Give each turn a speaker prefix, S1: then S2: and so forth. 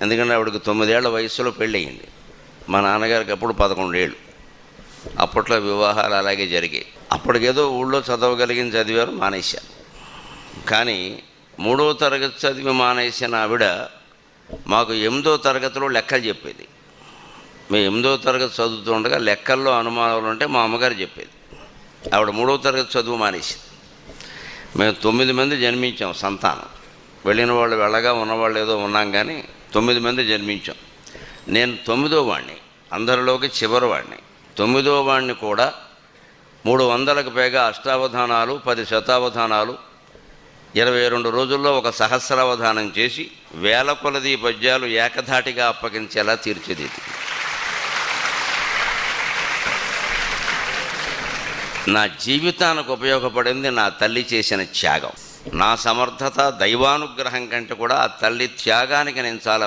S1: ఎందుకంటే ఆవిడకి 9 ఏళ్ల వయసులో పెళ్ళయింది. మా నాన్నగారికి అప్పుడు 11 ఏళ్ళు. అప్పట్లో వివాహాలు అలాగే జరిగాయి. అప్పటికేదో ఊళ్ళో చదవగలిగింది, చదివారు, మానేశారు. కానీ 3వ తరగతి చదివి మానేసిన ఆవిడ మాకు 8వ తరగతిలో లెక్కలు చెప్పేది. మేము 8వ తరగతి చదువుతూ ఉండగా లెక్కల్లో అనుమానాలు ఉంటే మా అమ్మగారు చెప్పేది. ఆవిడ 3వ తరగతి చదువు మానేసింది. మేము 9 మంది జన్మించాం సంతానం. వెళ్ళిన వాళ్ళు వెళ్ళగా, ఉన్నవాళ్ళు ఏదో ఉన్నాం, కానీ 9 మంది జన్మించాం. నేను 9వ వాడిని, అందరిలోకి చివరి వాడిని. 9వ వాడిని కూడా 300కు పైగా అష్టావధానాలు, 10 శతావధానాలు, 22 రోజుల్లో ఒక సహస్రావధానం చేసి వేల కొలది పద్యాలు ఏకధాటిగా అప్పగించేలా తీర్చిదిద్ది. నా జీవితానికి ఉపయోగపడింది నా తల్లి చేసిన త్యాగం. నా సమర్థత, దైవానుగ్రహం కంటే కూడా ఆ తల్లి త్యాగానికి నేను చాలా